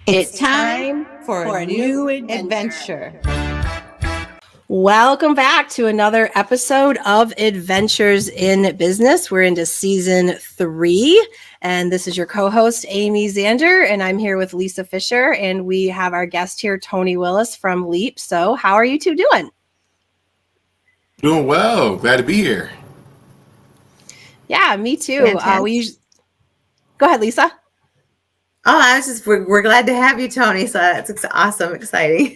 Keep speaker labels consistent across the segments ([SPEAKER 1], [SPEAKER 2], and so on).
[SPEAKER 1] It's time for a new adventure.
[SPEAKER 2] Welcome back to another episode of Adventures in Business. We're into season 3, and this is your co-host, Amy Zander, and I'm here with Lisa Fisher, and we have our guest here, Tony Willis from Leap. So how are you two doing?
[SPEAKER 3] Doing well. Glad to be here.
[SPEAKER 2] Yeah, me too. Go ahead, Lisa.
[SPEAKER 1] We're glad to have you, Tony. So that's awesome, exciting.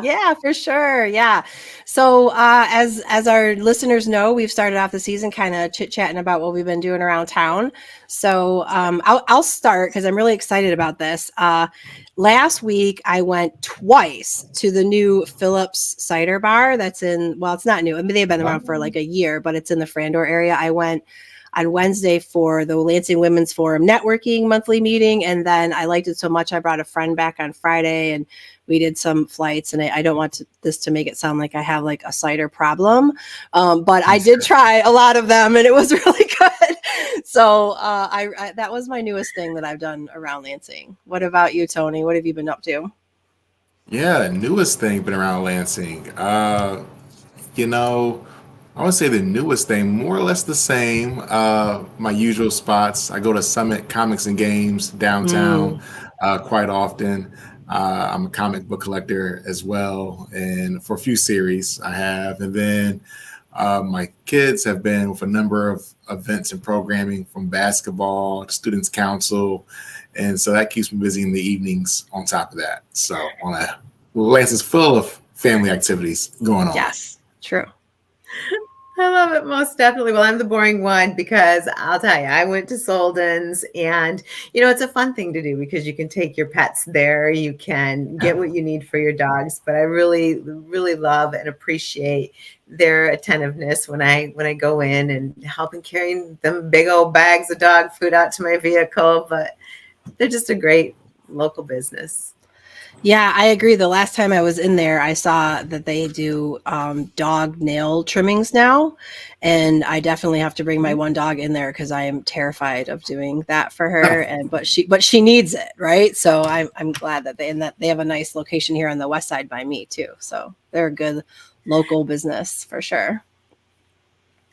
[SPEAKER 2] Yeah, for sure. Yeah. So as our listeners know, we've started off the season kind of chit-chatting about what we've been doing around town. So I'll start because I'm really excited about this. Last week, I went twice to the new Phillips Cider Bar that's it's not new. I mean, they've been around for like a year, but it's in the Frandor area. I went on Wednesday for the Lansing Women's Forum networking monthly meeting. And then I liked it so much, I brought a friend back on Friday and we did some flights. And I don't want this to make it sound like I have like a cider problem. But I did try a lot of them and it was really good. So I that was my newest thing that I've done around Lansing. What about you, Tony? What have you been up to?
[SPEAKER 3] Yeah, newest thing been around Lansing. I would say the newest thing, more or less the same. My usual spots. I go to Summit Comics and Games downtown quite often. I'm a comic book collector as well, and for a few series I have. And then my kids have been with a number of events and programming, from basketball to Students Council, and so that keeps me busy in the evenings. On top of that, so Lansing's full of family activities going on.
[SPEAKER 2] Yes, true.
[SPEAKER 1] I love it, most definitely. Well, I'm the boring one because I'll tell you, I went to Solden's and, it's a fun thing to do because you can take your pets there. You can get what you need for your dogs. But I really, really love and appreciate their attentiveness when I go in and helping carrying them big old bags of dog food out to my vehicle. But they're just a great local business.
[SPEAKER 2] Yeah, I agree. The last time I was in there, I saw that they do dog nail trimmings now. And I definitely have to bring my one dog in there because I am terrified of doing that for her. But she needs it, right? So I'm glad that they have a nice location here on the west side by me too. So they're a good local business for sure.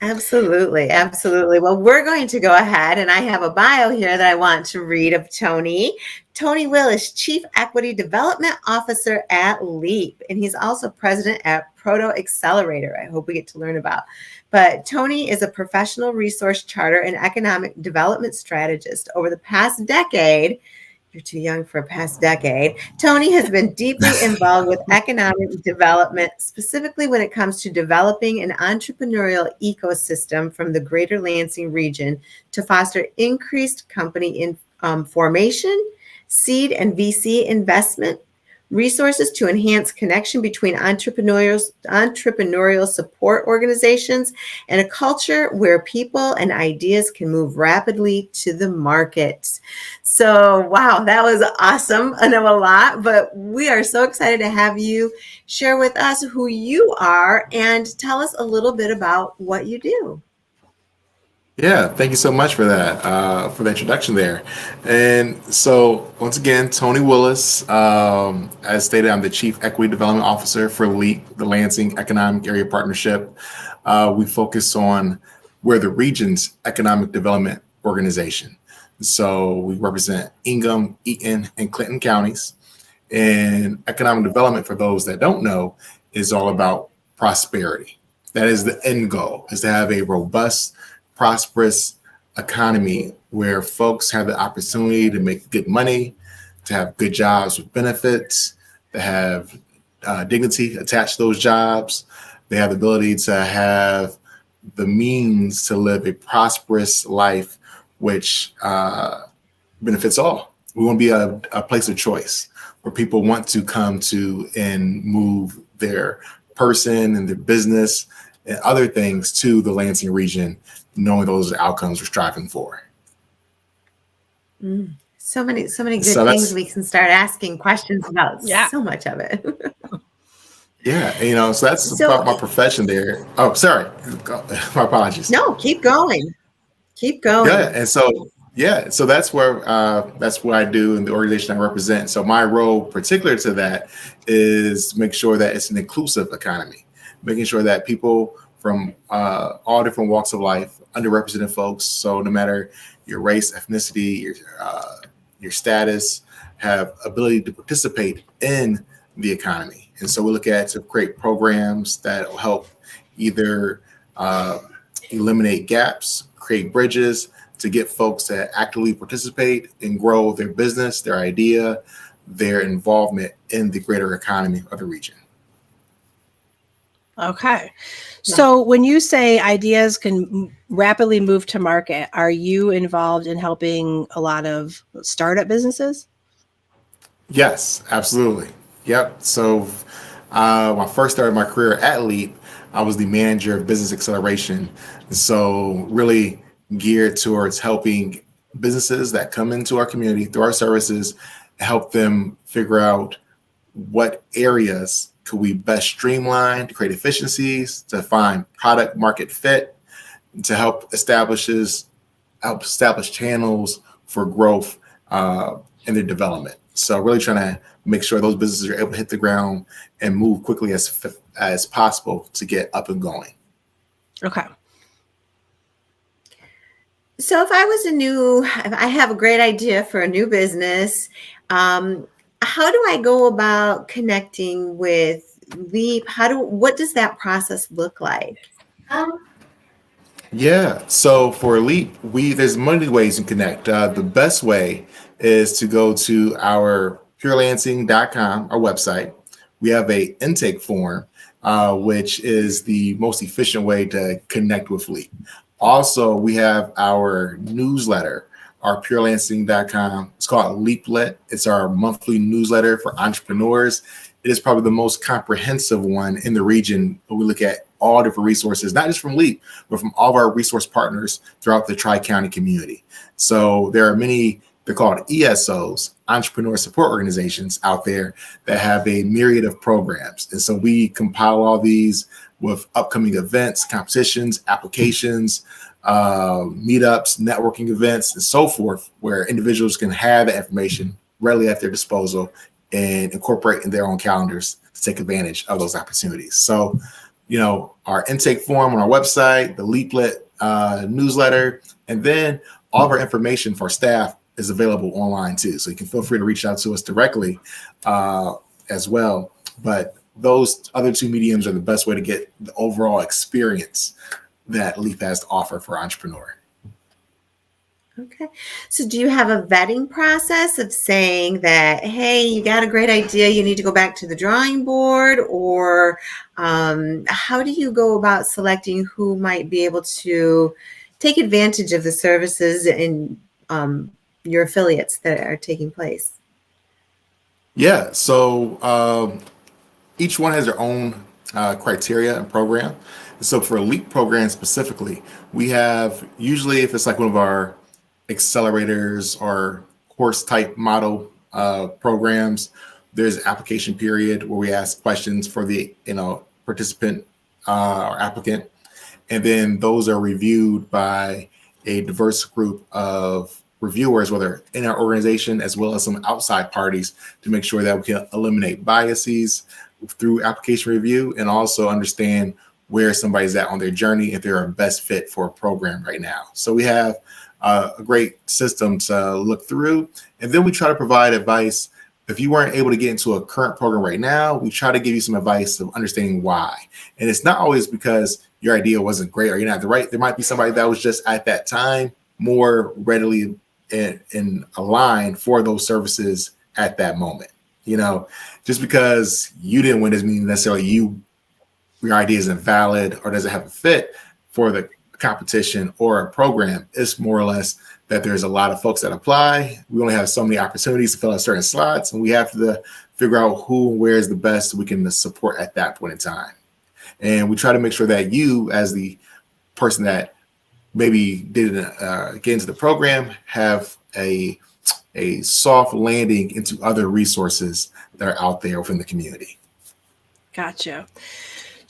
[SPEAKER 1] Absolutely. Absolutely. Well, we're going to go ahead and I have a bio here that I want to read of Tony. Tony Willis, Chief Equity Development Officer at Leap. And he's also president at Proto Accelerator. I hope we get to learn about. But Tony is a professional resource charter and economic development strategist. Over the past decade, you're too young for a past decade, Tony has been deeply involved with economic development, specifically when it comes to developing an entrepreneurial ecosystem from the Greater Lansing region to foster increased company formation, seed and VC investment, resources to enhance connection between entrepreneurial support organizations, and a culture where people and ideas can move rapidly to the market. So, wow, that was awesome. I know a lot, but we are so excited to have you share with us who you are and tell us a little bit about what you do.
[SPEAKER 3] Yeah, thank you so much for that, for the introduction there. And so, once again, Tony Willis, as stated, I'm the Chief Equity Development Officer for LEAP, the Lansing Economic Area Partnership. We focus on we're the region's economic development organization. So we represent Ingham, Eaton, and Clinton counties. And economic development, for those that don't know, is all about prosperity. That is the end goal, is to have a robust, prosperous economy where folks have the opportunity to make good money, to have good jobs with benefits, to have dignity attached to those jobs. They have the ability to have the means to live a prosperous life, which benefits all. We want to be a place of choice where people want to come to and move their person and their business and other things to the Lansing region, knowing those outcomes we're striving for.
[SPEAKER 1] So many good things we can start asking questions about.
[SPEAKER 2] Yeah.
[SPEAKER 1] So much of it.
[SPEAKER 3] Yeah, so that's about my profession there. Oh, sorry. My apologies.
[SPEAKER 1] No, keep going.
[SPEAKER 3] Yeah, and so Yeah, so that's what I do in the organization I represent. So my role, particular to that, is to make sure that it's an inclusive economy, making sure that people from all different walks of life, underrepresented folks, so no matter your race, ethnicity, your status, have ability to participate in the economy. And so we look at to create programs that will help either uh, eliminate gaps, create bridges to get folks to actively participate and grow their business, their idea, their involvement in the greater economy of the region.
[SPEAKER 2] Okay. So when you say ideas can rapidly move to market, are you involved in helping a lot of startup businesses?
[SPEAKER 3] Yes, absolutely. Yep. So when I first started my career at Leap, I was the manager of business acceleration. So really geared towards helping businesses that come into our community through our services, help them figure out what areas could we best streamline to create efficiencies, to find product market fit, to help establish channels for growth in their development. So really trying to make sure those businesses are able to hit the ground and move quickly as possible to get up and going.
[SPEAKER 2] Okay.
[SPEAKER 1] So if I have a great idea for a new business, how do I go about connecting with Leap? What does that process look like?
[SPEAKER 3] Yeah. So for Leap, there's many ways you connect. The best way is to go to our purelansing.com, our website. We have a intake form, which is the most efficient way to connect with Leap. Also, we have our newsletter, our purelansing.com. It's called Leaplet. It's our monthly newsletter for entrepreneurs. It is probably the most comprehensive one in the region. We look at all different resources, not just from Leap, but from all of our resource partners throughout the Tri-County community. So there are many, they're called ESOs, entrepreneur support organizations out there that have a myriad of programs. And so we compile all these with upcoming events, competitions, applications, meetups, networking events, and so forth, where individuals can have the information readily at their disposal and incorporate in their own calendars to take advantage of those opportunities. So, our intake form on our website, the Leaplet newsletter, and then all of our information for staff is available online too. So you can feel free to reach out to us directly as well. But those other two mediums are the best way to get the overall experience that Leap has to offer for entrepreneur.
[SPEAKER 1] Okay. So do you have a vetting process of saying that, hey, you got a great idea, you need to go back to the drawing board? Or how do you go about selecting who might be able to take advantage of the services in your affiliates that are taking place?
[SPEAKER 3] Yeah. So each one has their own criteria and program. So for Leap program specifically, we have usually, if it's like one of our accelerators or course type model programs, there's an application period where we ask questions for the participant or applicant, and then those are reviewed by a diverse group of reviewers, whether in our organization as well as some outside parties, to make sure that we can eliminate biases through application review and also understand where somebody's at on their journey, if they're a best fit for a program right now. So we have a great system to look through, and then we try to provide advice. If you weren't able to get into a current program right now, we try to give you some advice of understanding why. And it's not always because your idea wasn't great or you're not the right. There might be somebody that was just at that time more readily in aligned for those services at that moment. Just because you didn't win doesn't mean necessarily your idea isn't valid or doesn't have a fit for the competition or a program. It's more or less that there's a lot of folks that apply. We only have so many opportunities to fill out certain slots, and we have to figure out who and where is the best we can support at that point in time. And we try to make sure that you, as the person that maybe didn't get into the program, have a soft landing into other resources that are out there within the community.
[SPEAKER 2] Gotcha.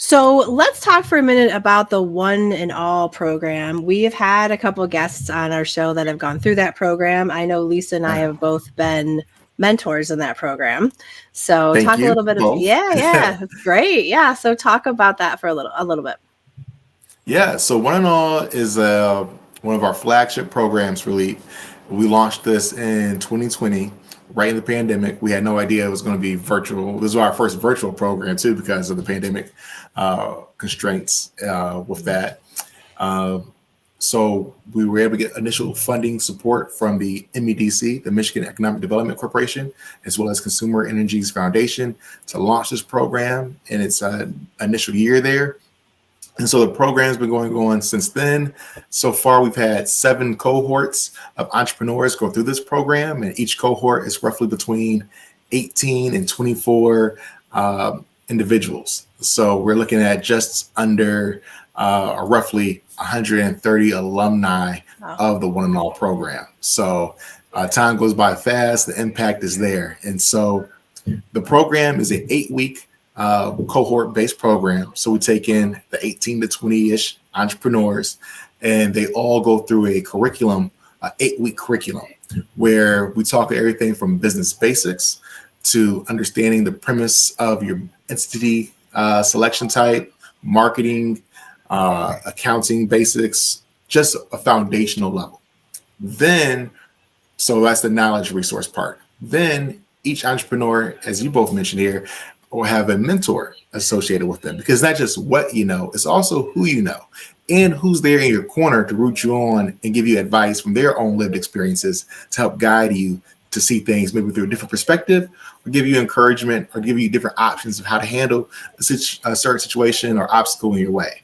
[SPEAKER 2] So let's talk for a minute about the One and All program. We have had a couple of guests on our show that have gone through that program. I know Lisa and I have both been mentors in that program. So
[SPEAKER 3] Thank
[SPEAKER 2] talk a
[SPEAKER 3] you
[SPEAKER 2] little bit of
[SPEAKER 3] both.
[SPEAKER 2] it's great. Yeah. So talk about that for a little bit.
[SPEAKER 3] Yeah, so One and All is one of our flagship programs for Leap. We launched this in 2020, right in the pandemic. We had no idea it was going to be virtual. This was our first virtual program too, because of the pandemic constraints with that. Uh, so we were able to get initial funding support from the MEDC, the Michigan Economic Development Corporation, as well as Consumer Energy's Foundation to launch this program in its initial year there. And so the program's been going on since then. So far, we've had 7 cohorts of entrepreneurs go through this program, and each cohort is roughly between 18 and 24 individuals. So we're looking at just under roughly 130 alumni of the One and All program. So time goes by fast, the impact is there. And so the program is an 8-week cohort-based program. So we take in the 18 to 20-ish entrepreneurs, and they all go through a curriculum, an 8-week curriculum, where we talk everything from business basics to understanding the premise of your entity selection type, marketing, accounting basics, just a foundational level. Then, so that's the knowledge resource part. Then each entrepreneur, as you both mentioned here, will have a mentor associated with them, because not just what you know, it's also who you know and who's there in your corner to root you on and give you advice from their own lived experiences to help guide you to see things maybe through a different perspective, or give you encouragement, or give you different options of how to handle a certain situation or obstacle in your way.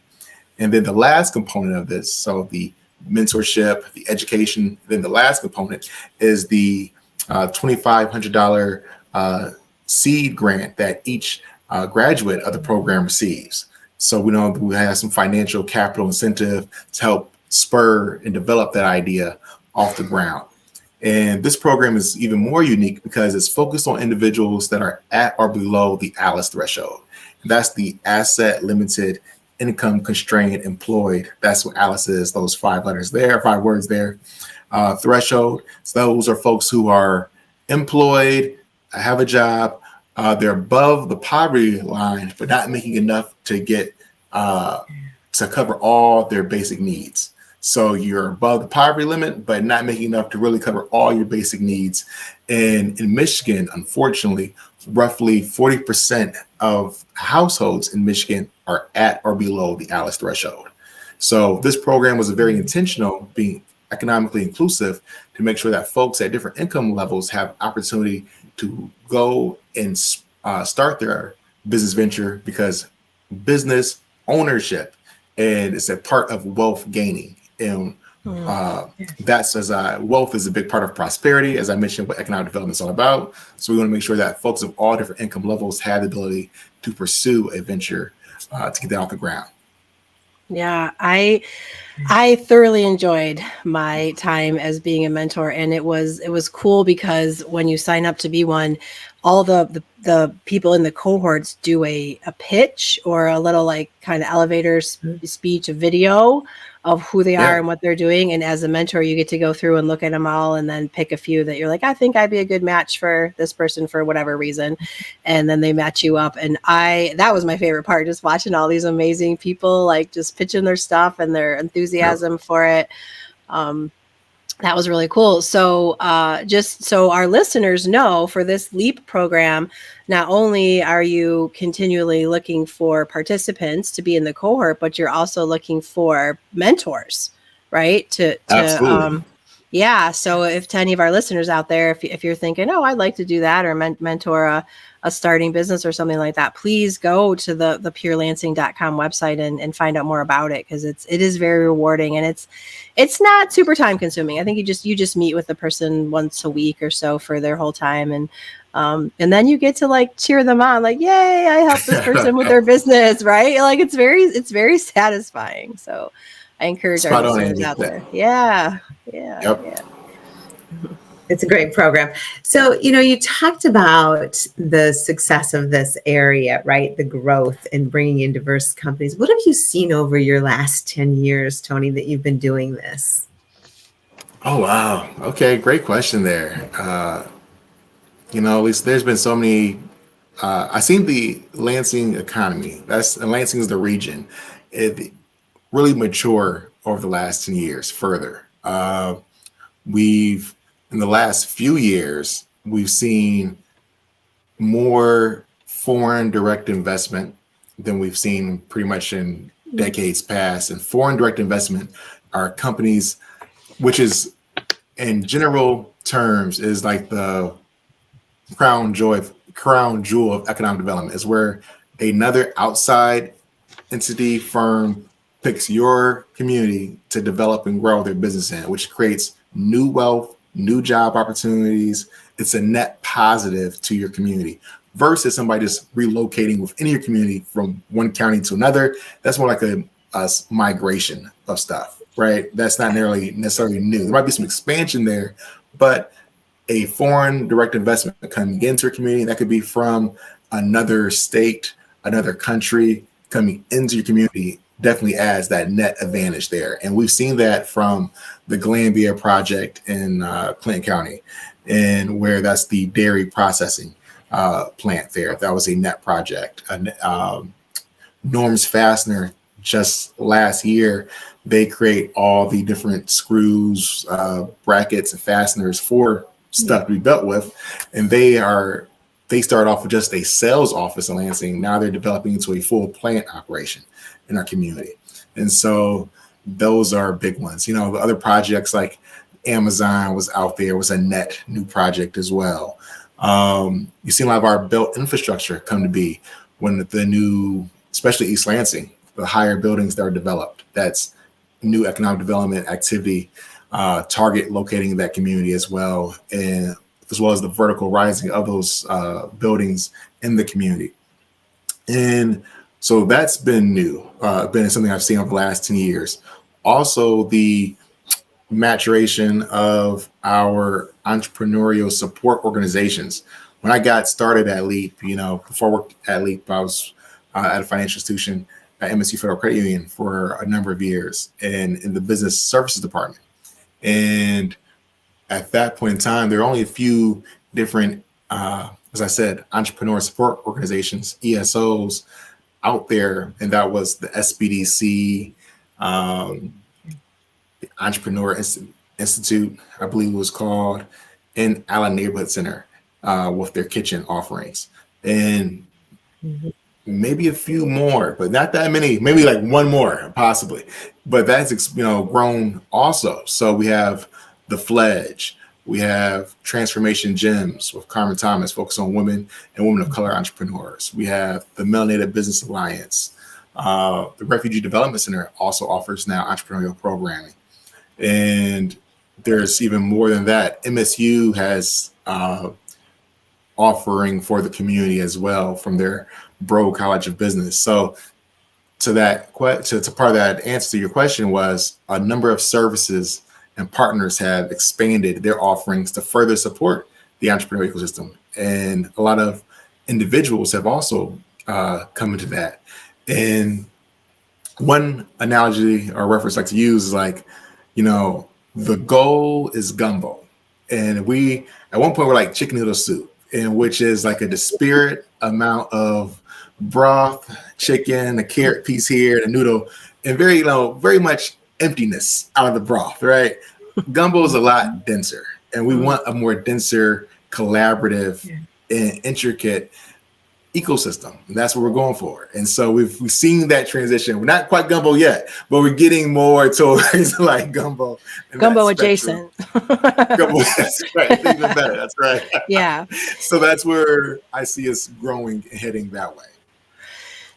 [SPEAKER 3] And then the last component of this, so the mentorship, the education, then the last component is the $2,500 seed grant that each graduate of the program receives. So we know we have some financial capital incentive to help spur and develop that idea off the ground. And this program is even more unique because it's focused on individuals that are at or below the ALICE threshold. That's the asset limited income constrained employed. That's what ALICE is, those 5 words there, threshold. So those are folks who are employed, have a job, they're above the poverty line, but not making enough to get to cover all their basic needs. So you're above the poverty limit, but not making enough to really cover all your basic needs. And in Michigan, unfortunately, roughly 40% of households in Michigan are at or below the ALICE threshold. So this program was very intentional, being economically inclusive, to make sure that folks at different income levels have opportunity to go and start their business venture, because business ownership and it's a part of wealth gaining. And that's as wealth is a big part of prosperity, as I mentioned, what economic development is all about. So we want to make sure that folks of all different income levels have the ability to pursue a venture to get that off the ground.
[SPEAKER 2] Yeah, I thoroughly enjoyed my time as being a mentor, and it was cool because when you sign up to be one, all the people in the cohorts do a pitch or a little like kind of elevator speech, a video of who they are and what they're doing. And as a mentor, you get to go through and look at them all and then pick a few that you're like, I think I'd be a good match for this person for whatever reason. And then they match you up. And that was my favorite part, just watching all these amazing people, like just pitching their stuff and their enthusiasm for it. That was really cool. So just so our listeners know, for this LEAP program, not only are you continually looking for participants to be in the cohort, but you're also looking for mentors, right?
[SPEAKER 3] Absolutely.
[SPEAKER 2] Yeah. So if to any of our listeners out there, if you're thinking, oh, I'd like to do that or mentor a starting business or something like that, please go to the purelansing.com website and find out more about it, because it is very rewarding, and it's not super time consuming. I think you just meet with the person once a week or so for their whole time, and then you get to like cheer them on, like, yay, I helped this person with their business, right? Like it's very satisfying. So I encourage our listeners out there. Yeah.
[SPEAKER 3] Yep.
[SPEAKER 1] It's a great program. So, you talked about the success of this area, right? The growth and bringing in diverse companies. What have you seen over your last 10 years, Tony, that you've been doing this?
[SPEAKER 3] Oh wow. Okay, great question there. At least there's been so many. I seen the Lansing economy. And Lansing is the region. It really mature over the last 10 years. Further, we've in the last few years we've seen more foreign direct investment than we've seen pretty much in decades past. And foreign direct investment are companies, which is in general terms is like the crown jewel of economic development. Is where another outside entity firm picks your community to develop and grow their business in, which creates new wealth, new job opportunities. It's a net positive to your community versus somebody just relocating within your community from one county to another. That's more like a migration of stuff, right? That's not necessarily new. There might be some expansion there, but a foreign direct investment coming into your community, that could be from another state, another country coming into your community, definitely adds that net advantage there. And we've seen that from the Glanbia project in Clinton County, and where that's the dairy processing plant there. That was a net project. Norm's Fastener, just last year, they create all the different screws, brackets, and fasteners for stuff to be built with. And they start off with just a sales office in Lansing. Now they're developing into a full plant operation in our community. And so those are big ones. The other projects like Amazon was out there, was a net new project as well. You see a lot of our built infrastructure come to be when the new, especially East Lansing, the higher buildings that are developed. That's new economic development activity, target locating that community as well, and as well as the vertical rising of those buildings in the community. And so that's been new, been something I've seen over the last 10 years. Also, the maturation of our entrepreneurial support organizations. When I got started at LEAP, before I worked at LEAP, I was at a financial institution at MSU Federal Credit Union for a number of years and in the business services department. And at that point in time, there are only a few different, as I said, entrepreneur support organizations, ESOs out there. And that was the SBDC, the Entrepreneur Institute, I believe it was called, and Allen Neighborhood Center with their kitchen offerings. And maybe a few more, but not that many, maybe like one more possibly, but that's grown also. So we have the Fledge, we have Transformation Gems with Carmen Thomas, focused on women and women of color entrepreneurs. We have the Melanated Business Alliance. The Refugee Development Center also offers now entrepreneurial programming. And there's even more than that. MSU has offering for the community as well from their Bro College of Business. So to part of that answer to your question was a number of services and partners have expanded their offerings to further support the entrepreneurial ecosystem. And a lot of individuals have also come into that. And one analogy or reference I like to use is like, the goal is gumbo. And we, at one point, we're like chicken noodle soup, and which is like a disparate amount of broth, chicken, a carrot piece here, a noodle, and very much emptiness out of the broth, right? Gumbo is a lot denser, and we want a more denser, collaborative, and intricate ecosystem. And that's what we're going for. And so we've seen that transition. We're not quite gumbo yet, but we're getting more towards like gumbo.
[SPEAKER 2] Gumbo adjacent.
[SPEAKER 3] Gumbo, that's right. Even better. That's right.
[SPEAKER 2] Yeah.
[SPEAKER 3] So that's where I see us growing and heading that way.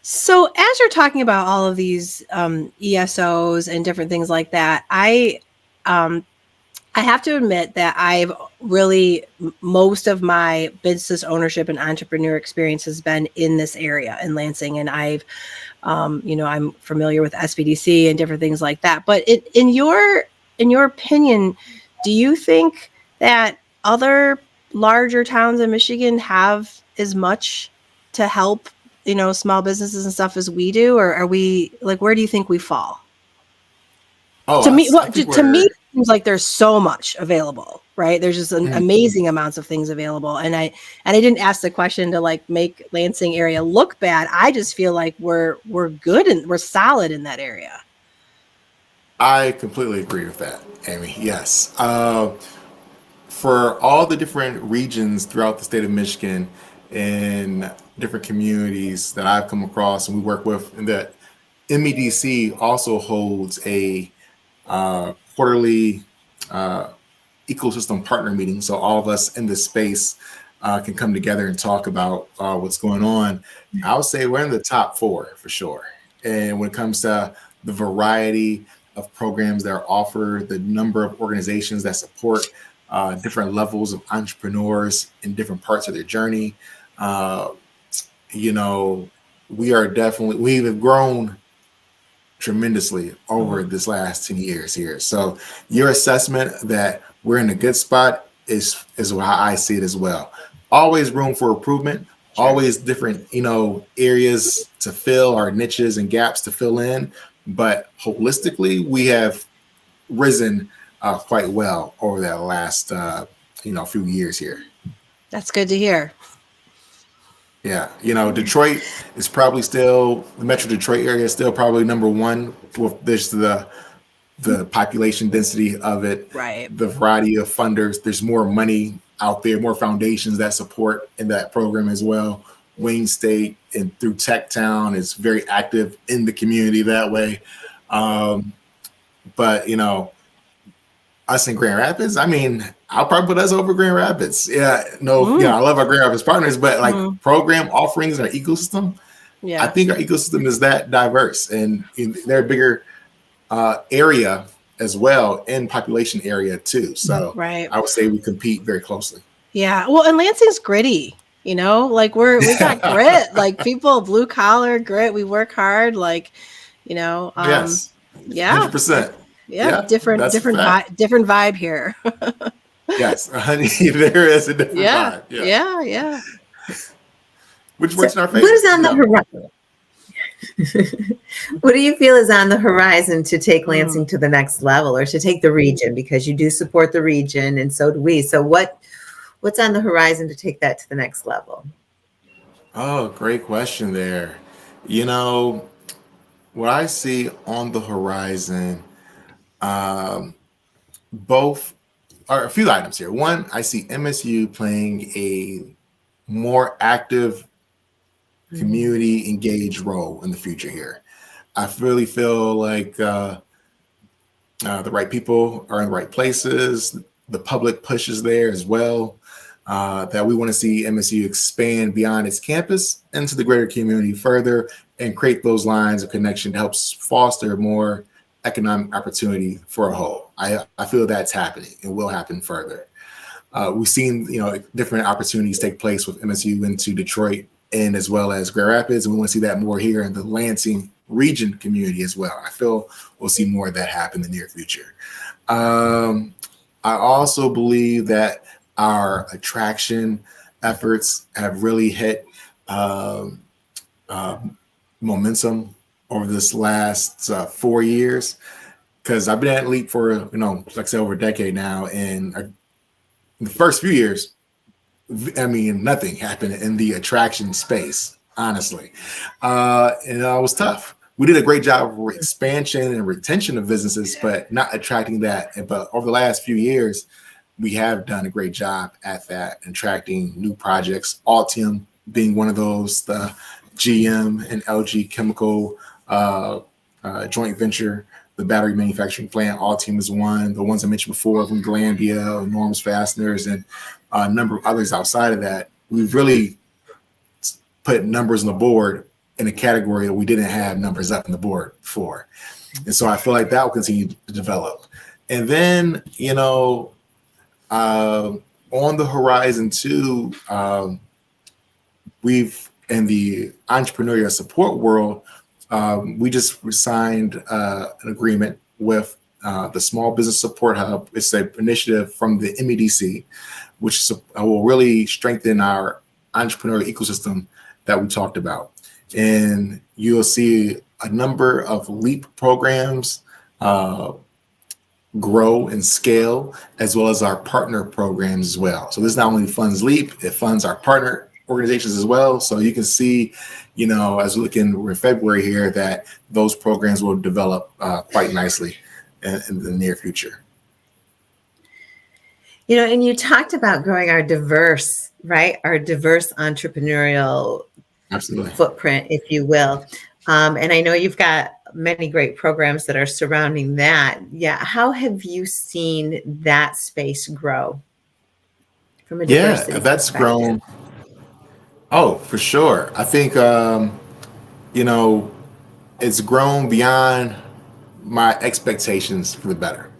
[SPEAKER 2] So as you're talking about all of these ESOs and different things like that, I have to admit that I've really, most of my business ownership and entrepreneur experience has been in this area in Lansing. And I've, I'm familiar with SBDC and different things like that. But in your opinion, do you think that other larger towns in Michigan have as much to help, small businesses and stuff as we do, or are we like, where do you think we fall?
[SPEAKER 3] Oh,
[SPEAKER 2] To me,
[SPEAKER 3] I think
[SPEAKER 2] to me,
[SPEAKER 3] we're.
[SPEAKER 2] it seems like there's so much available, right? There's just an
[SPEAKER 3] Mm,
[SPEAKER 2] amazing amounts of things available, and I didn't ask the question to like make Lansing area look bad. I just feel like we're good and we're solid in that area.
[SPEAKER 3] I completely agree with that, Amy. Yes. For all the different regions throughout the state of Michigan and different communities that I've come across and we work with, and that MEDC also holds a quarterly uh, ecosystem partner meeting. So all of us in this space can come together and talk about what's going on. I would say we're in the top four for sure. And when it comes to the variety of programs that are offered, the number of organizations that support different levels of entrepreneurs in different parts of their journey, uh, you know, we've grown tremendously over
[SPEAKER 2] Mhm.
[SPEAKER 3] this last 10 years here. So your assessment that we're in a good spot is how I see it as well. Always room for improvement,
[SPEAKER 2] Sure.
[SPEAKER 3] always different, areas to fill, our niches and gaps to fill in. But holistically, we have risen quite well over that last few years here.
[SPEAKER 2] That's good to hear.
[SPEAKER 3] Yeah, Detroit is probably still the Metro Detroit area is still probably number one with this the population density of it,
[SPEAKER 2] Right.
[SPEAKER 3] the variety of funders. There's more money out there, more foundations that support in that program as well. Wayne State and through Tech Town is very active in the community that way. Um, but us in Grand Rapids, I mean, I'll probably put us over Grand Rapids. Yeah, no,
[SPEAKER 2] Mm.
[SPEAKER 3] I love our Grand Rapids partners, but like
[SPEAKER 2] Mm.
[SPEAKER 3] program offerings and our ecosystem, I
[SPEAKER 2] Yeah.
[SPEAKER 3] think our ecosystem is that diverse and they're a bigger area as well in population area too. So
[SPEAKER 2] Right.
[SPEAKER 3] I would say we compete very closely.
[SPEAKER 2] Yeah. Well, and Lansing's gritty, like we got grit, like people, blue collar grit. We work hard, like,
[SPEAKER 3] Yes,
[SPEAKER 2] yeah,
[SPEAKER 3] 100%.
[SPEAKER 2] yeah,
[SPEAKER 3] Yeah, that's a fact.
[SPEAKER 2] different vibe here.
[SPEAKER 3] Yes, honey, there is a different
[SPEAKER 2] Yeah.
[SPEAKER 3] vibe. Yeah,
[SPEAKER 2] Yeah. Yeah.
[SPEAKER 3] which
[SPEAKER 1] So,
[SPEAKER 3] works in our
[SPEAKER 1] what
[SPEAKER 3] favor.
[SPEAKER 1] is on the horizon? What do you feel is on the horizon to take
[SPEAKER 2] Mm.
[SPEAKER 1] Lansing to the next level, or to take the region? Because you do support the region, and so do we. So, what's on the horizon to take that to the next level?
[SPEAKER 3] Oh, great question there. You know, what I see on the horizon, um, both are a few items here. One, I see MSU playing a more active community engaged role in the future here. I really feel like the right people are in the right places. The public push is there as well. That we want to see MSU expand beyond its campus into the greater community further and create those lines of connection to help foster more economic opportunity for a whole. I feel that's happening and will happen further. We've seen different opportunities take place with MSU into Detroit and as well as Grand Rapids, and we want to see that more here in the Lansing region community as well. I feel we'll see more of that happen in the near future. Um, I also believe that our attraction efforts have really hit um, uh, momentum over this last 4 years because I've been at Leap for like I said, over a decade now, and in the first few years, I mean, nothing happened in the attraction space, honestly. And it was tough. We did a great job of expansion and retention of businesses, but not attracting that. But over the last few years, we have done a great job at that, attracting new projects. Altium being one of those, the GM and LG Chemical joint venture, the battery manufacturing plant. Altium is one. The ones I mentioned before from Glanbia, Norm's Fasteners, and a number of others outside of that. We've really put numbers on the board in a category that we didn't have numbers up on the board for. And so I feel like that will continue to develop. And then, on the horizon too, we've in the entrepreneurial support world, we just signed an agreement with the Small Business Support Hub. It's an initiative from the MEDC, which will really strengthen our entrepreneurial ecosystem that we talked about. And you'll see a number of LEAP programs grow and scale, as well as our partner programs as well. So this not only funds LEAP, it funds our partner organizations as well. So you can see, as we look in February here, that those programs will develop quite nicely in the near future.
[SPEAKER 1] And you talked about growing our diverse entrepreneurial
[SPEAKER 3] Absolutely
[SPEAKER 1] footprint, if you will. And I know you've got many great programs that are surrounding that. Yeah. How have you seen that space grow from a diversity
[SPEAKER 3] that's
[SPEAKER 1] perspective?
[SPEAKER 3] grown. Oh, for sure. I think, it's grown beyond my expectations for the better,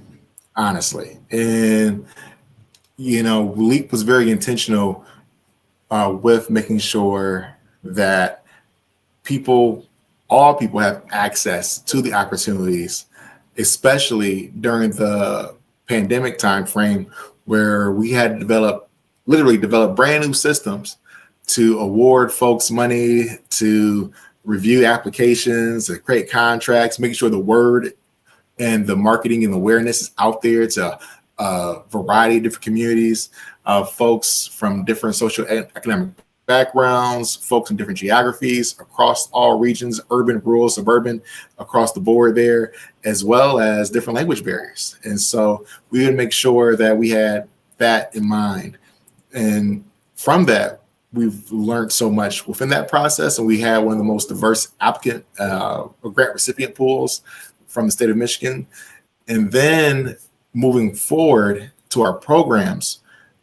[SPEAKER 3] honestly. And, LEAP was very intentional with making sure that all people have access to the opportunities, especially during the pandemic time frame where we had to literally develop brand new systems to award folks money, to review applications, to create contracts, making sure the word and the marketing and awareness is out there to a variety of different communities, folks from different social and economic backgrounds, folks in different geographies across all regions, urban, rural, suburban, across the board there, as well as different language barriers. And so we would make sure that we had that in mind. And from that, we've learned so much within that process. And we had one of the most diverse applicant grant recipient pools from the state of Michigan. And then moving forward to our programs,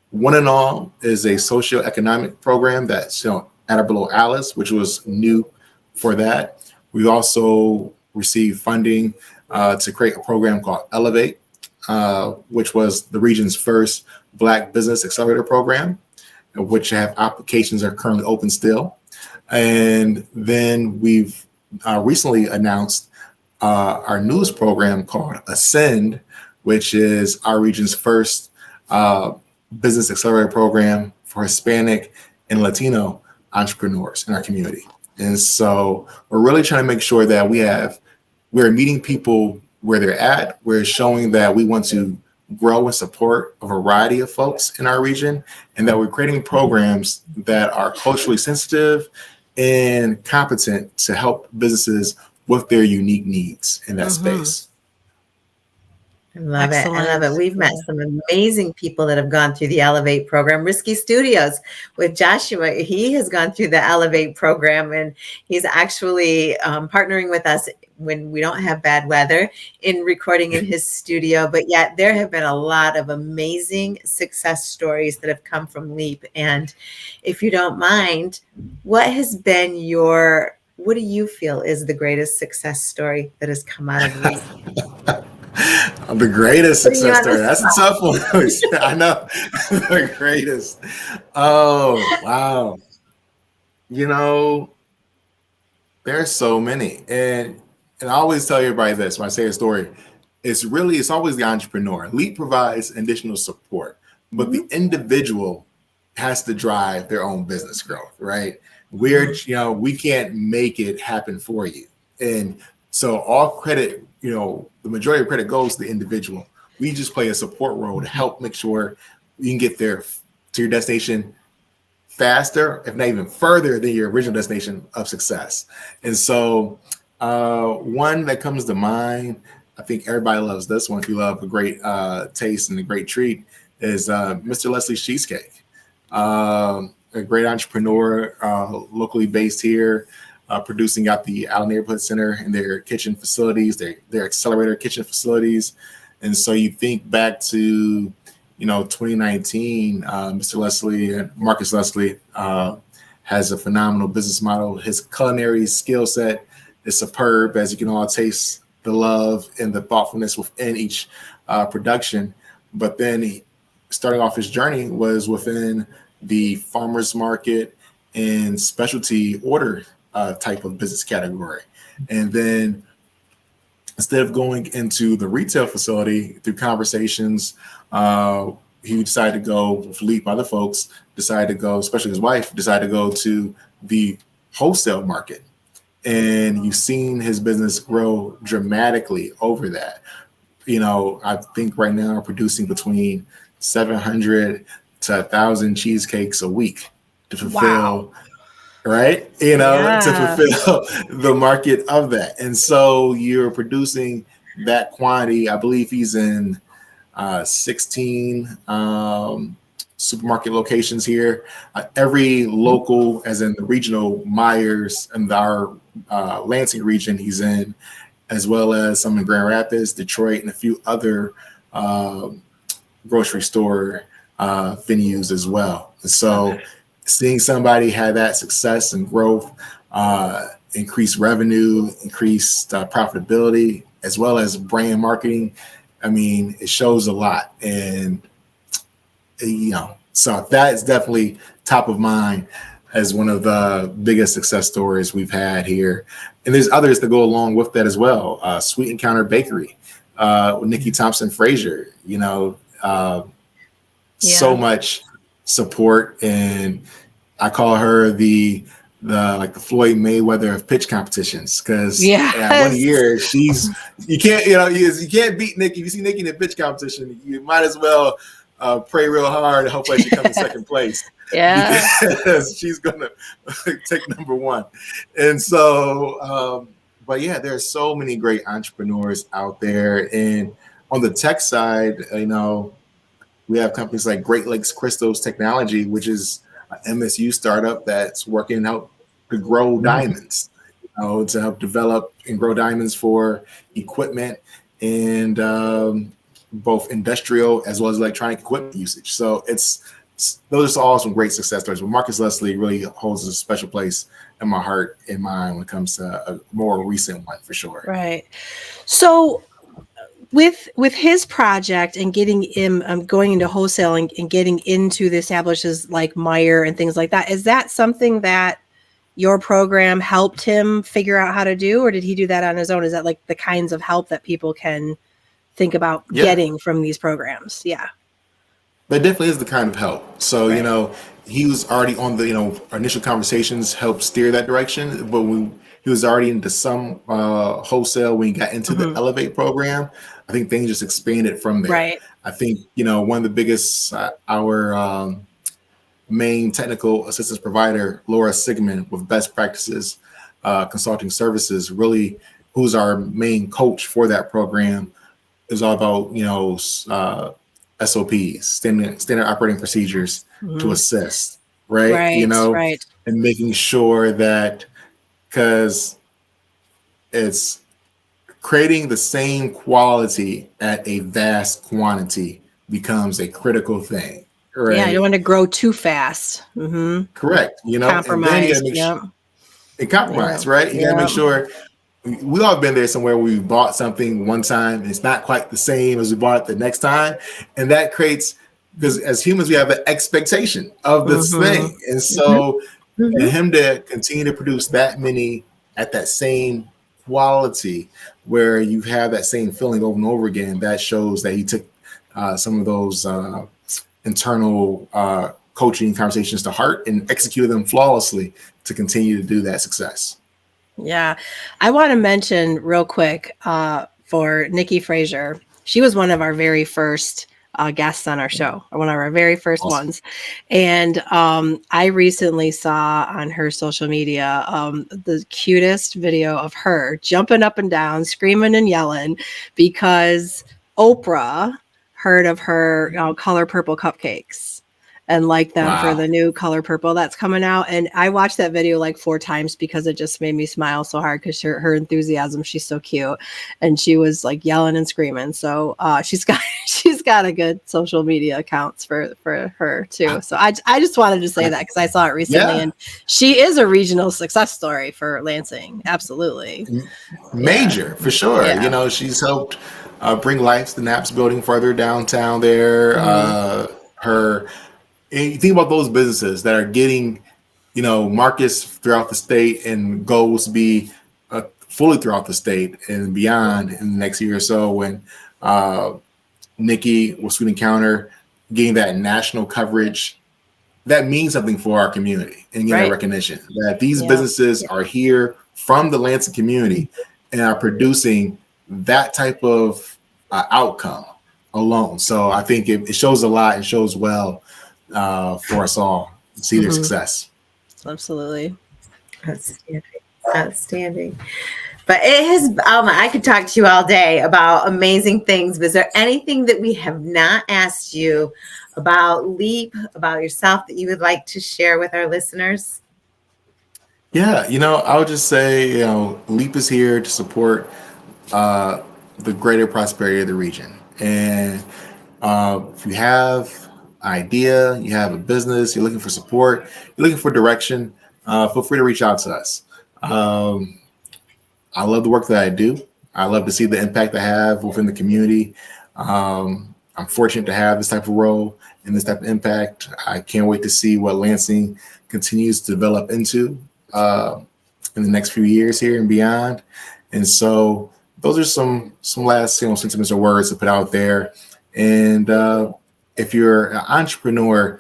[SPEAKER 3] One and All is a socioeconomic program that's at or below Alice, which was new for that. We also received funding to create a program called Elevate, which was the region's first Black Business Accelerator program, which have applications are currently open still. And then we've recently announced our newest program called Ascend, which is our region's first business accelerator program for Hispanic and Latino entrepreneurs in our community. And so we're really trying to make sure that we're meeting people where they're at. We're showing that we want to grow and support a variety of folks in our region, and that we're creating programs that are culturally sensitive and competent to help businesses with their unique needs in that space.
[SPEAKER 1] I love it. I love it. We've met some amazing people that have gone through the Elevate program. Risky Studios with Joshua, he has gone through the Elevate program, and he's actually partnering with us when we don't have bad weather in recording in his studio. But yet there have been a lot of amazing success stories that have come from LEAP. And if you don't mind, what do you feel is the greatest success story that has come out of LEAP?
[SPEAKER 3] The greatest success story. That's a tough one. I know. The greatest. Oh, wow. There's so many. And I always tell everybody this when I say a story. It's always the entrepreneur. LEAP provides additional support, but the individual has to drive their own business growth, right? We can't make it happen for you. And so all credit, the majority of credit goes to the individual. We just play a support role to help make sure you can get there to your destination faster, if not even further than your original destination of success. And so one that comes to mind, I think everybody loves this one. If you love a great taste and a great treat, is Mr. Leslie's Cheesecake. A great entrepreneur, locally based here, producing out the Allen Neighborhood Center in their kitchen facilities, their Accelerator kitchen facilities. And so you think back to, 2019, Mr. Leslie and Marcus Leslie has a phenomenal business model. His culinary skill set is superb, as you can all taste the love and the thoughtfulness within each production. But then starting off his journey was within the farmers market and specialty order type of business category. And then instead of going into the retail facility through conversations, he decided to go with Leap. Other folks decided to go, especially his wife, decided to go to the wholesale market. And you've seen his business grow dramatically over that. I think right now we're producing between 700 to 1,000 cheesecakes a week to fulfill, right? To
[SPEAKER 2] Yeah.
[SPEAKER 3] fulfill the market of that. And so you're producing that quantity. I believe he's in 16 supermarket locations here. Every local, as in the regional Myers and our Lansing region, he's in, as well as some in Grand Rapids, Detroit, and a few other grocery store venues as well. And so seeing somebody have that success and growth, increased revenue, increased profitability, as well as brand marketing, I mean, it shows a lot. And, so that is definitely top of mind as one of the biggest success stories we've had here. And there's others that go along with that as well. Sweet Encounter Bakery, with Nikki Thompson Frazier, so much support. And I call her the Floyd Mayweather of pitch competitions, because one year you can't beat Nikki. If you see Nikki in a pitch competition, you might as well pray real hard and hopefully she comes in second place.
[SPEAKER 2] Yeah,
[SPEAKER 3] because she's gonna take number one. And so but yeah, there's so many great entrepreneurs out there. And on the tech side, we have companies like Great Lakes Crystals Technology, which is an MSU startup that's working out to grow diamonds, to help develop and grow diamonds for equipment and both industrial as well as electronic equipment usage. So those are all some great success stories. But Marcus Leslie really holds a special place in my heart and mind when it comes to a more recent one, for sure.
[SPEAKER 2] Right. So with his project and getting him going into wholesaling and getting into the establishes like Meyer and things like that, is that something that your program helped him figure out how to do, or did he do that on his own? Is that like the kinds of help that people can think about getting from these programs? Yeah.
[SPEAKER 3] But definitely is the kind of help. So, he was already on the, our initial conversations helped steer that direction, but he was already into some wholesale when he got into the Elevate program. I think things just expanded from there.
[SPEAKER 2] Right.
[SPEAKER 3] I think, one of the biggest, our main technical assistance provider, Laura Sigmund with Best Practices Consulting Services, really, who's our main coach for that program, is all about, SOPs, standard operating procedures to assist, right? And making sure that, because it's creating the same quality at a vast quantity becomes a critical thing, right?
[SPEAKER 2] Yeah, you don't want to grow too fast.
[SPEAKER 3] Correct.
[SPEAKER 2] Compromise.
[SPEAKER 3] And compromise, right? You got to make sure. We all have been there somewhere where we bought something one time and it's not quite the same as we bought it the next time. And that creates, because as humans, we have an expectation of this thing. And so and him to continue to produce that many at that same quality where you have that same feeling over and over again, that shows that he took some of those internal coaching conversations to heart and executed them flawlessly to continue to do that success.
[SPEAKER 2] Yeah. I want to mention real quick for Nikki Frazier. She was one of our very first guests on our show, one of our very first ones. And I recently saw on her social media the cutest video of her jumping up and down, screaming and yelling because Oprah heard of her Color Purple cupcakes and like them for the new Color Purple that's coming out. And I watched that video like 4 times because it just made me smile so hard because her enthusiasm, she's so cute. And she was like yelling and screaming. So she's got a good social media accounts for her too. So I just wanted to say that because I saw it recently and she is a regional success story for Lansing. Absolutely.
[SPEAKER 3] Major for sure.
[SPEAKER 2] Yeah.
[SPEAKER 3] She's helped bring life to the Naps building further downtown there. And you think about those businesses that are getting, markets throughout the state and goals to be fully throughout the state and beyond in the next year or so when Nikki with Sweet Encounter getting that national coverage. That means something for our community and get that recognition that these businesses are here from the Lansing community and are producing that type of outcome alone. So I think it shows a lot and shows well for us all to see their success.
[SPEAKER 2] Absolutely.
[SPEAKER 1] Outstanding. But it has, I could talk to you all day about amazing things. Was there anything that we have not asked you about LEAP, about yourself that you would like to share with our listeners?
[SPEAKER 3] Yeah, I would just say, LEAP is here to support the greater prosperity of the region. And if you have an idea, you have a business, you're looking for support, you're looking for direction, feel free to reach out to us. I love the work that I do. I love to see the impact I have within the community. I'm fortunate to have this type of role and this type of impact. I can't wait to see what Lansing continues to develop into in the next few years here and beyond. And so those are some last sentiments or words to put out there. And if you're an entrepreneur,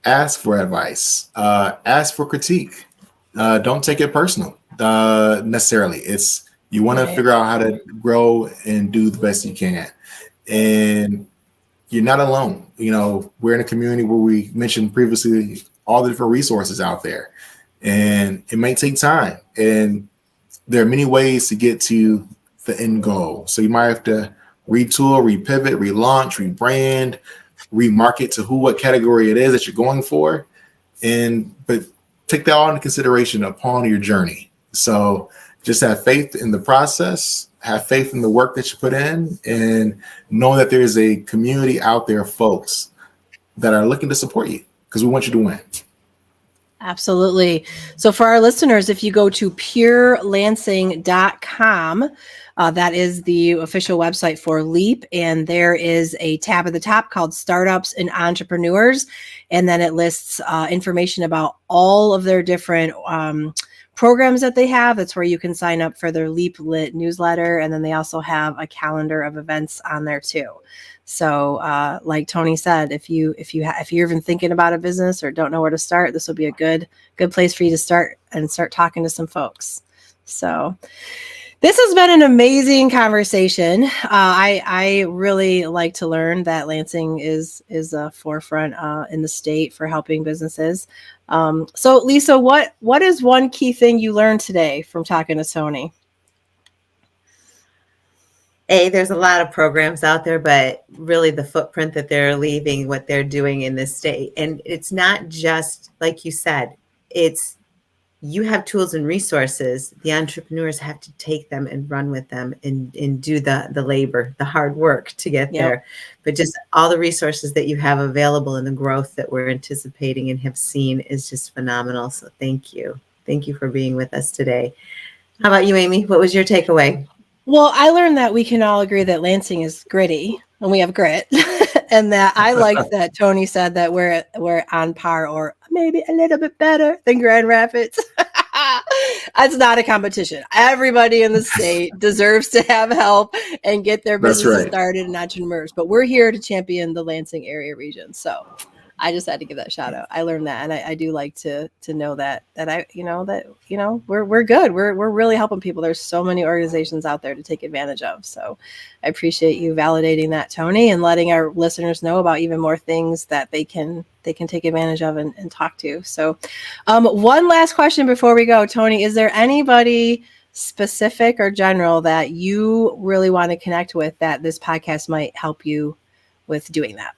[SPEAKER 3] ask for advice, ask for critique. Don't take it personal necessarily. It's you want to figure out how to grow and do the best you can. And you're not alone. We're in a community where we mentioned previously all the different resources out there. And it may take time. And there are many ways to get to the end goal. So you might have to retool, repivot, relaunch, rebrand, remarket to what category it is that you're going for. But take that all into consideration upon your journey. So just have faith in the process, have faith in the work that you put in, and know that there's a community out there of folks that are looking to support you because we want you to win.
[SPEAKER 2] Absolutely. So for our listeners, if you go to purelansing.com, that is the official website for LEAP. And there is a tab at the top called Startups and Entrepreneurs. And then it lists information about all of their different programs that they have. That's where you can sign up for their LEAP Lit newsletter. And then they also have a calendar of events on there too. So like Tony said, if you're even thinking about a business or don't know where to start, this will be a good place for you to start talking to some folks. So this has been an amazing conversation. I really like to learn that Lansing is a forefront in the state for helping businesses. So Lisa, what is one key thing you learned today from talking to Tony?
[SPEAKER 1] There's a lot of programs out there, but really the footprint that they're leaving, what they're doing in this state. And it's not just, like you said, you have tools and resources. The entrepreneurs have to take them and run with them and do the labor, the hard work to get there. But just all the resources that you have available and the growth that we're anticipating and have seen is just phenomenal. So thank you. Thank you for being with us today. How about you, Amy? What was your takeaway?
[SPEAKER 2] Well, I learned that we can all agree that Lansing is gritty and we have grit, and that I liked that Tony said that we're on par or maybe a little bit better than Grand Rapids. It's not a competition. Everybody in the state deserves to have help and get their business started and entrepreneurs. But we're here to champion the Lansing area region. So I just had to give that shout out. I learned that, and I do like to know that we're good. We're really helping people. There's so many organizations out there to take advantage of. So I appreciate you validating that, Tony, and letting our listeners know about even more things that they can take advantage of and talk to. So one last question before we go, Tony, is there anybody specific or general that you really want to connect with that this podcast might help you with doing that?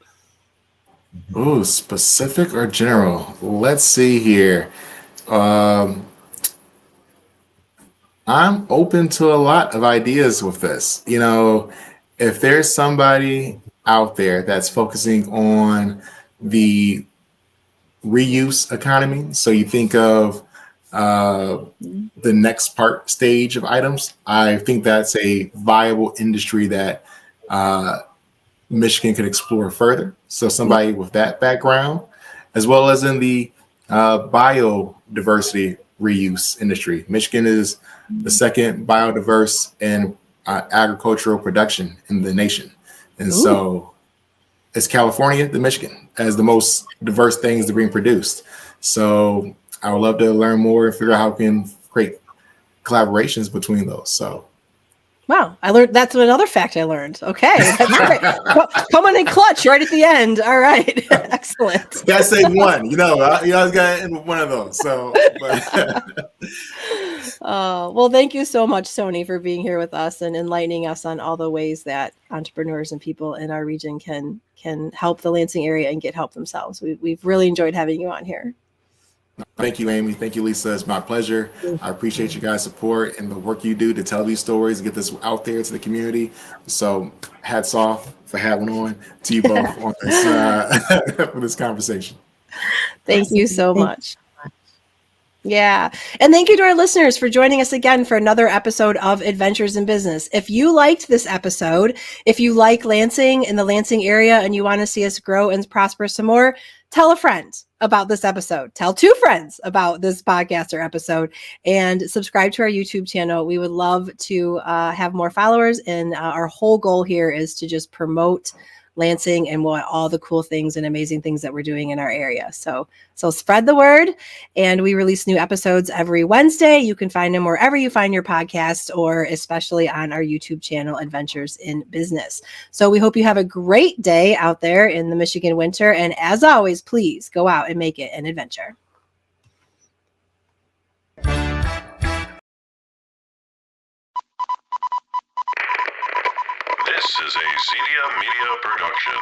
[SPEAKER 3] Oh, specific or general? Let's see here. I'm open to a lot of ideas with this. If there's somebody out there that's focusing on the reuse economy, so you think of the next stage of items, I think that's a viable industry that Michigan could explore further. So somebody with that background, as well as in the biodiversity reuse industry. Michigan is the second biodiverse and agricultural production in the nation. And
[SPEAKER 2] Ooh.
[SPEAKER 3] so it's California, the Michigan, as the most diverse things that are being produced. So I would love to learn more and figure out how we can create collaborations between those. So
[SPEAKER 2] Wow, I learned that's another fact I learned. Okay, that's great. Come on in clutch right at the end. All right, excellent.
[SPEAKER 3] gotta say one, I got to end with one of those. So, but
[SPEAKER 2] Well, thank you so much, Tony, for being here with us and enlightening us on all the ways that entrepreneurs and people in our region can help the Lansing area and get help themselves. We've really enjoyed having you on here.
[SPEAKER 3] thank you, Amy. Thank you, Lisa. It's my pleasure. I appreciate you guys' support and the work you do to tell these stories and get this out there to the community. So hats off for having on to you both on this for this conversation.
[SPEAKER 2] Thank you so much. Yeah. And thank you to our listeners for joining us again for another episode of Adventures in Business. If you liked this episode, if you like Lansing and the Lansing area and you want to see us grow and prosper some more, tell a friend about this episode. Tell two friends about this podcast or episode and subscribe to our YouTube channel. We would love to have more followers. And our whole goal here is to just promote Lansing and what all the cool things and amazing things that we're doing in our area. So spread the word, and we release new episodes every Wednesday. You can find them wherever you find your podcast, or especially on our YouTube channel, Adventures in Business. So we hope you have a great day out there in the Michigan winter. And as always, please go out and make it an adventure.
[SPEAKER 4] This is a Zedia Media production.